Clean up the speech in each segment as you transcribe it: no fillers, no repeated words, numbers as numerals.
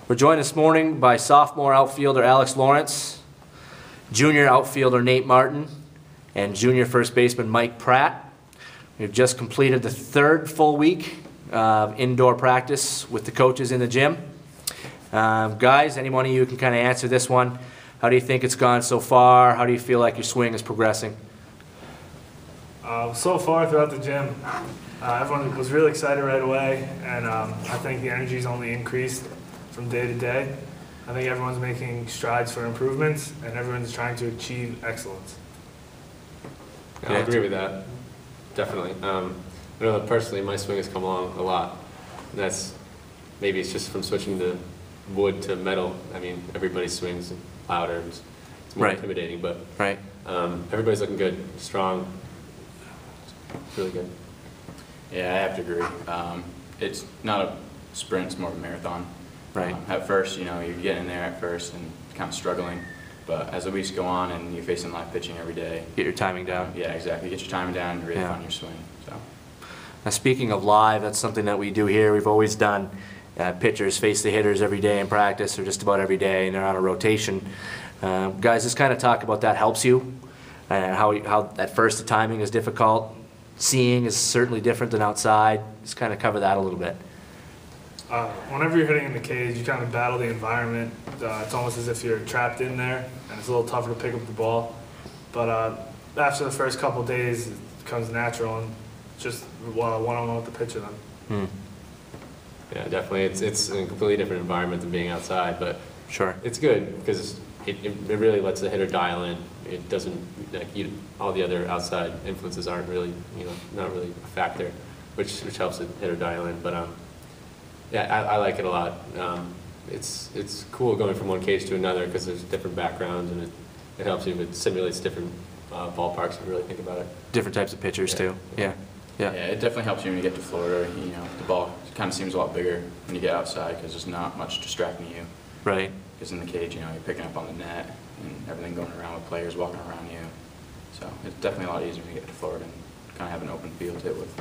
We're joined this morning by sophomore outfielder Alex Lorenc, junior outfielder Nate Martin, and junior first baseman Mike Pratt. We've just completed the third full week of indoor practice with the coaches in the gym. Guys, any one of you can kind of answer this one. How do you think it's gone so far? How do you feel like your swing is progressing? So far throughout the gym, everyone was really excited right away, and I think the energy's only increased from day to day. I think everyone's making strides for improvements, and everyone's trying to achieve excellence. I agree with that, definitely. I know that personally my swing has come along a lot. And maybe it's just from switching the wood to metal. I mean, everybody's swings louder, it's more intimidating, but everybody's looking good, strong, really good. Yeah, I have to agree. It's not a sprint, it's more of a marathon. Right. At first, you know, you're getting in there at first and kind of struggling, but as the weeks go on and you're facing live pitching every day. Get your timing down. Yeah, exactly. Get your timing down and really find your swing. So. Now, speaking of live, that's something that we do here. We've always done. Pitchers face the hitters every day in practice, or just about every day, and they're on a rotation. Guys, just kind of talk about that helps you, and how at first the timing is difficult. Seeing is certainly different than outside. Just kind of cover that a little bit. Whenever you're hitting in the cage, you kind of battle the environment. It's almost as if you're trapped in there, and it's a little tougher to pick up the ball. But after the first couple of days, it becomes natural, and just one-on-one with the pitcher then. Yeah, definitely. It's a completely different environment than being outside, but sure, it's good because it really lets the hitter dial in. It doesn't, like, all the other outside influences aren't really, not really a factor, which helps the hitter dial in. But yeah, I like it a lot. It's cool going from one cage to another because there's different backgrounds, and it helps you. It simulates different ballparks if you really think about it. Different types of pitchers too. Yeah. Yeah, it definitely helps you when you get to Florida. You know, the ball kind of seems a lot bigger when you get outside because there's not much distracting you. Right. Because in the cage, you're picking up on the net and everything going around with players walking around you. So it's definitely a lot easier when you get to Florida and kind of have an open field to hit with.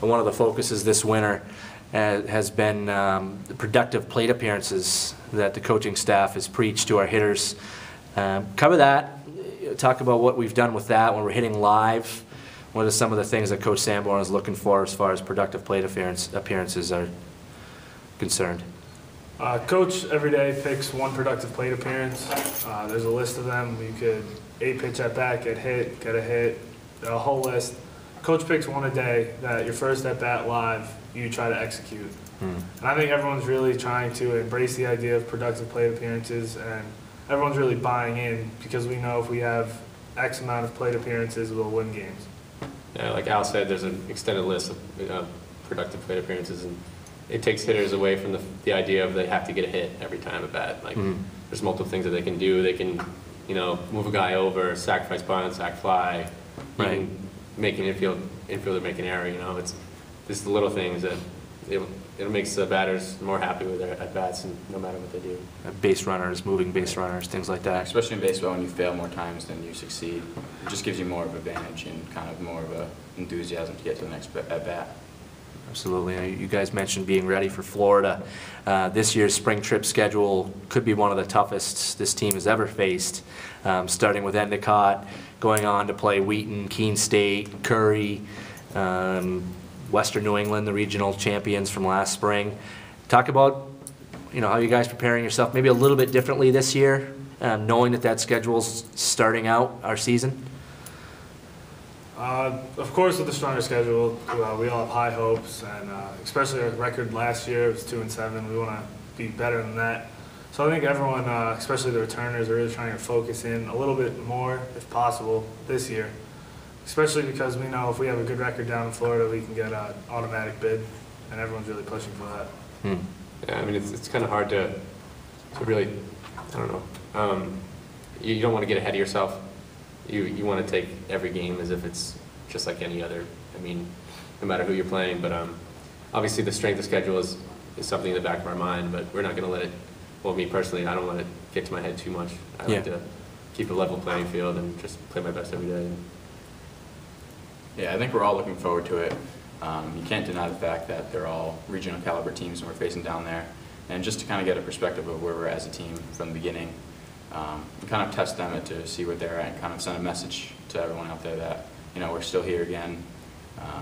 One of the focuses this winter has been the productive plate appearances that the coaching staff has preached to our hitters. Cover that. Talk about what we've done with that when we're hitting live. What are some of the things that Coach Sanborn is looking for as far as productive plate appearances are concerned? Coach every day picks one productive plate appearance. There's a list of them. You could 8-pitch at bat, get a hit, a whole list. Coach picks one a day that your first at bat live, you try to execute. And I think everyone's really trying to embrace the idea of productive plate appearances, and everyone's really buying in because we know if we have X amount of plate appearances, we'll win games. Yeah, like Al said, there's an extended list of productive plate appearances, and it takes hitters away from the idea of they have to get a hit every time at bat. Like, there's multiple things that they can do. They can, move a guy over, sacrifice bunt, sac fly, even make an infielder make an error. It's just the little things that it makes the batters more happy with their at bats, and no matter what they do. Base runners, moving base runners, things like that. Especially in baseball, when you fail more times than you succeed, it just gives you more of an advantage and kind of more of a enthusiasm to get to the next at bat. Absolutely. You guys mentioned being ready for Florida. This year's spring trip schedule could be one of the toughest this team has ever faced, starting with Endicott, going on to play Wheaton, Keene State, Curry, Western New England, the regional champions from last spring. Talk about how you guys preparing yourself maybe a little bit differently this year, knowing that schedule's starting out our season. Of course, with the stronger schedule, we all have high hopes, and especially our record last year was 2-7. We want to be better than that. So I think everyone, especially the returners, are really trying to focus in a little bit more, if possible, this year. Especially because we know if we have a good record down in Florida, we can get an automatic bid, and everyone's really pushing for that. Yeah, I mean, it's kind of hard to really, I don't know. You don't want to get ahead of yourself. You want to take every game as if it's just like any other. I mean, no matter who you're playing. But obviously the strength of schedule is something in the back of our mind. But we're not going to let it. Well, me personally, I don't let it get to my head too much. I like to keep a level playing field and just play my best every day. Yeah, I think we're all looking forward to it. You can't deny the fact that they're all regional caliber teams and we're facing down there. and just to kind of get a perspective of where we're at as a team from the beginning. And kind of test them to see where they're at and kind of send a message to everyone out there that, you know, we're still here again,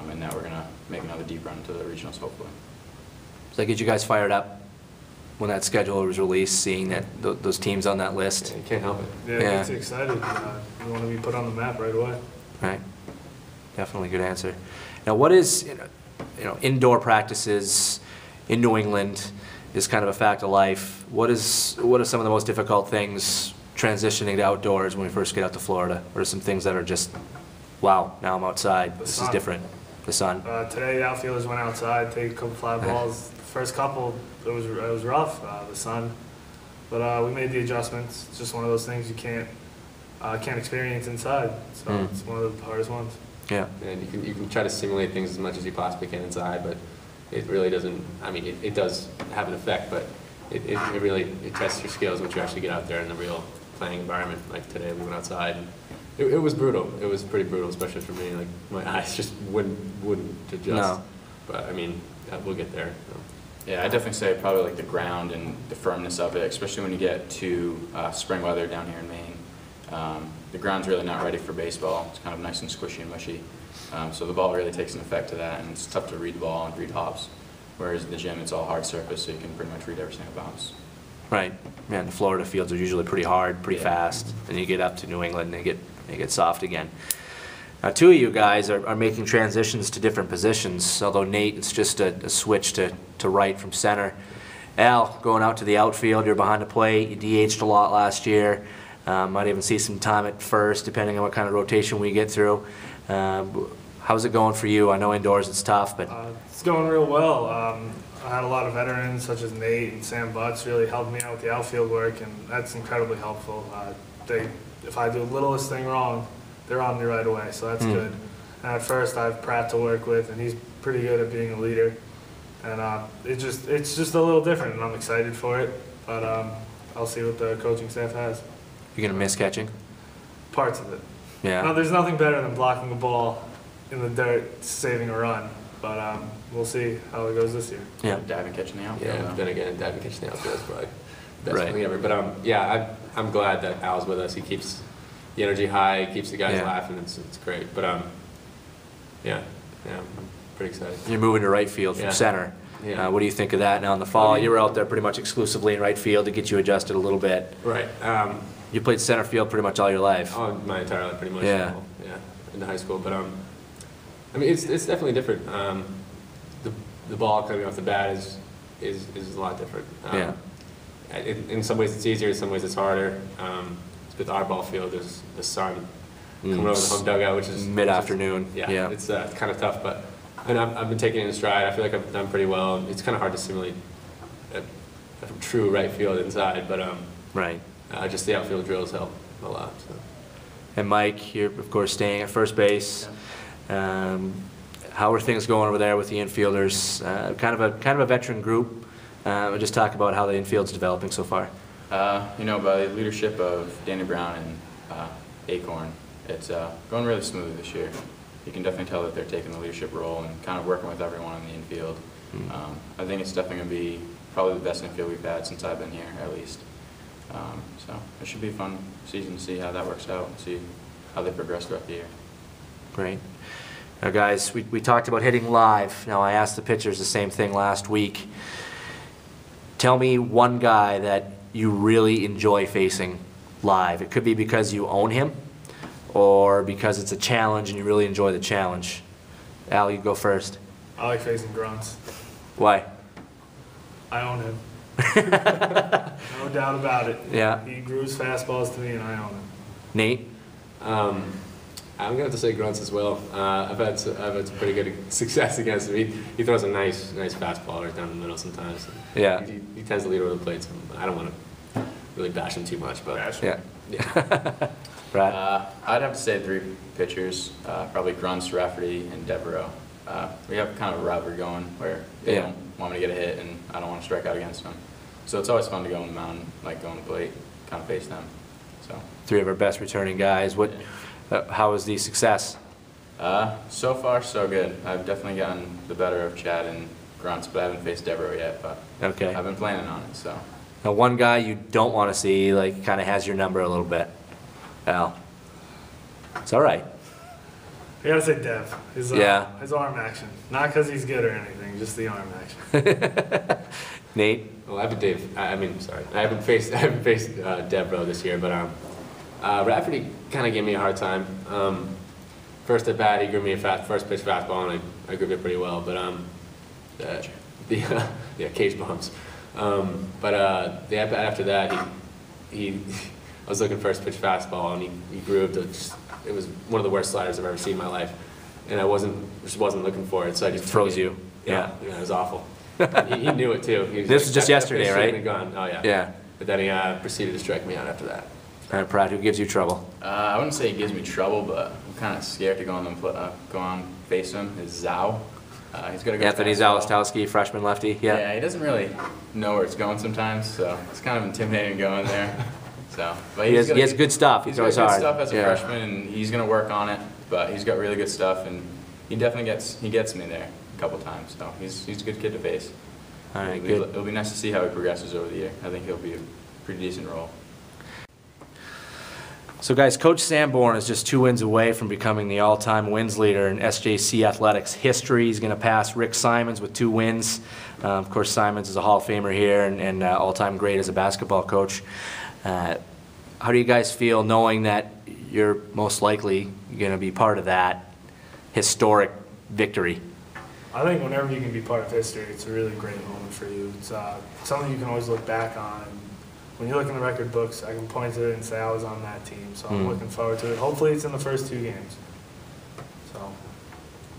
and that we're going to make another deep run to the regionals, hopefully. Does that get you guys fired up when that schedule was released, seeing that those teams on that list? Yeah, you can't help it. Yeah, it gets you excited. You want to be put on the map right away. Right. Definitely good answer. Now, what is, you know, indoor practices in New England is kind of a fact of life. What are some of the most difficult things transitioning to outdoors when we first get out to Florida? What are some things that are just, wow, now I'm outside, this is different? The sun. Today the outfielders went outside, take a couple fly balls. The first couple, it was rough, the sun. But we made the adjustments. It's just one of those things you can't experience inside. So it's one of the hardest ones. Yeah. And you can try to simulate things as much as you possibly can inside, but it really doesn't. I mean, it does have an effect, but it really tests your skills once you actually get out there in the real playing environment. Like today, we went outside. And it was brutal. It was pretty brutal, especially for me. Like my eyes just wouldn't adjust. No. But I mean, we'll get there. So. Yeah, I definitely say probably like the ground and the firmness of it, especially when you get to spring weather down here in Maine. The ground's really not ready for baseball. It's kind of nice and squishy and mushy. So the ball really takes an effect to that, and it's tough to read the ball and read hops. Whereas in the gym, it's all hard surface, so you can pretty much read every single bounce. Right. Man, the Florida fields are usually pretty hard, pretty fast, and you get up to New England and they get soft again. Now, two of you guys are making transitions to different positions, although Nate, it's just a switch to right from center. Al, going out to the outfield, you're behind the plate, you DH'd a lot last year. Might even see some time at first, depending on what kind of rotation we get through. How's it going for you? I know indoors it's tough, but it's going real well. I had a lot of veterans such as Nate and Sam Butts really helped me out with the outfield work, and that's incredibly helpful. If I do the littlest thing wrong, they're on me right away, so that's good. And at first, I have Pratt to work with, and he's pretty good at being a leader. And it's just a little different, and I'm excited for it. But I'll see what the coaching staff has. you're gonna miss catching? Parts of it. Yeah. No, there's nothing better than blocking a ball in the dirt, saving a run. But we'll see how it goes this year. Yeah. Diving, catching the outfield. Yeah, then again, diving, catching the outfield is probably the best Right. thing ever. But yeah, I'm glad that Al's with us. He keeps the energy high, keeps the guys laughing. It's great. But yeah, I'm pretty excited. You're moving to right field from center. Yeah. What do you think of that now in the fall? You were out there pretty much exclusively in right field to get you adjusted a little bit. Right. You played center field pretty much all your life. Oh, my entire life, pretty much. Yeah. Yeah, into high school. But I mean, it's definitely different. The ball coming off the bat is a lot different. In some ways it's easier, in some ways it's harder. With our ball field, there's the sun coming over the home dugout, which is mid-afternoon. Yeah, it's kind of tough, but and I've been taking it in stride. I feel like I've done pretty well. It's kind of hard to simulate a true right field inside, but Right. Just the outfield drills help a lot. So. And Mike, you're of course staying at first base. How are things going over there with the infielders? Kind of a veteran group. We'll just talk about how the infield's developing so far. You know, by the leadership of Danny Brown and Acorn, it's going really smooth this year. You can definitely tell that they're taking the leadership role and kind of working with everyone on the infield. I think it's definitely going to be probably the best infield we've had since I've been here, at least. So it should be a fun season to see how that works out and see how they progress throughout the year. Great. Now guys, we talked about hitting live. Now I asked the pitchers the same thing last week. Tell me one guy that you really enjoy facing live. It could be because you own him or because it's a challenge and you really enjoy the challenge. Al, you go first. I like facing grunts. Why? I own him. No doubt about it. Yeah. He grooves fastballs to me, and I own him. Nate? I'm going to have to say grunts as well. I've had some pretty good success against him. He throws a nice fastball right down the middle sometimes. Yeah. He tends to lead over the plate, so I don't want to really bash him too much. But Yeah. Pratt? I'd have to say 3 pitchers, probably Grunts, Rafferty, and Devereaux. We have kind of a rivalry going where they don't want me to get a hit and I don't want to strike out against them. So it's always fun to go on the mound, like go on the plate, kind of face them. So 3 of our best returning guys. How was the success? So far, so good. I've definitely gotten the better of Chad and grunts, but I haven't faced Devereaux yet, but Okay. I've been planning on it, so. Now, one guy you don't want to see, like, kind of has your number a little bit. Al. It's all right. I gotta say Dev. His arm action. Not because he's good or anything, just the arm action. Nate? Well, I haven't faced Devereaux this year, but Rafferty kind of gave me a hard time. First at bat, he grew me a first pitch fastball, and I grew it pretty well. But cage bumps. But the at bat after that, he I was looking first pitch fastball, and he grooved. It was one of the worst sliders I've ever seen in my life, and I just wasn't looking for it, so I just froze you. Yeah, it was awful. He knew it too. He was This was just yesterday, that right? had gone. Oh yeah. Yeah. But then he proceeded to strike me out after that. All right, Pratt, who gives you trouble? I wouldn't say he gives me trouble, but I'm kind of scared to go on face him. Is Zhao. He's got a good Anthony fastball. Zalestowski, freshman lefty. Yeah. Yeah, he doesn't really know where it's going sometimes, so it's kind of intimidating going there. So, but He has good stuff. He He's got throws good hard. stuff as a Yeah. freshman, and he's going to work on it. But he's got really good stuff, and he definitely gets me there a couple times. So he's a good kid to face. All right, It'll be nice to see how he progresses over the year. I think he'll be a pretty decent role. So guys, Coach Sanborn is just 2 wins away from becoming the all-time wins leader in SJC Athletics history. He's going to pass Rick Simons with 2 wins. Of course, Simons is a Hall of Famer here and all-time great as a basketball coach. How do you guys feel knowing that you're most likely going to be part of that historic victory? I think whenever you can be part of history, it's a really great moment for you. It's something you can always look back on. And when you look in the record books, I can point to it and say I was on that team. So I'm looking forward to it. Hopefully it's in the first 2 games. So.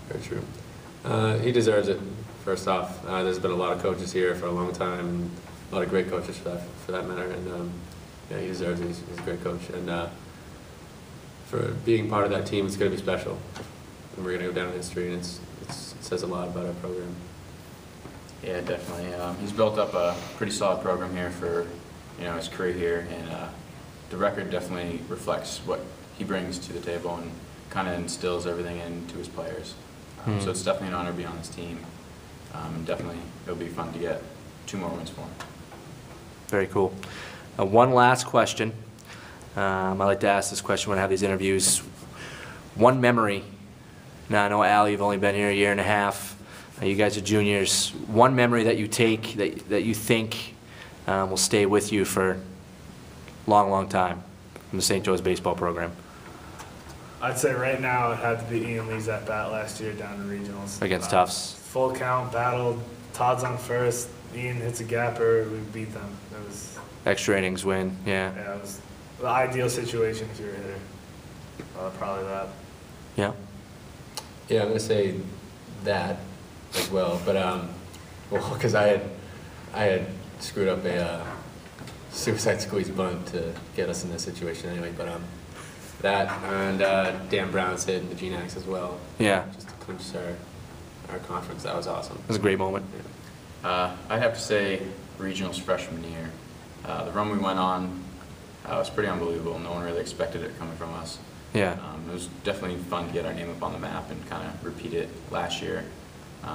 Very true. He deserves it, first off. There's been a lot of coaches here for a long time, and a lot of great coaches for that matter. And yeah, he deserves it. He's a great coach. And for being part of that team, it's going to be special. And we're going to go down in history, and it says a lot about our program. Yeah, definitely. He's built up a pretty solid program here for his career here, and the record definitely reflects what he brings to the table and kind of instills everything into his players. So it's definitely an honor to be on this team. Definitely, it'll be fun to get 2 more wins for him. Very cool. One last question. I like to ask this question when I have these interviews. One memory. Now, I know, Al, you've only been here a year and a half. You guys are juniors. One memory that you take that you think will stay with you for a long, long time from the St. Joe's baseball program? I'd say right now it had to be Ian Lee's at bat last year down in regionals. Against Tufts. Full count, battled. Todd's on first. Ian hits a gapper. We beat them. It was. Extra innings win, yeah. Yeah, it was the ideal situation if you're a hitter. Probably that. Yeah. Yeah, I'm going to say that as well. But, well, because I had screwed up a suicide squeeze bunt to get us in this situation anyway. But that and Dan Brown's hit in the GNAX as well. Yeah. Just to clinch our conference. That was awesome. It was a great moment. Yeah. I'd have to say regionals freshman year. The run we went on was pretty unbelievable. No one really expected it coming from us. Yeah. It was definitely fun to get our name up on the map and kind of repeat it last year,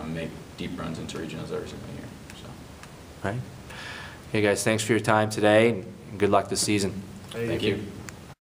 make deep runs into regionals every single year. So. Right. Hey, guys, thanks for your time today, and good luck this season. Thank you.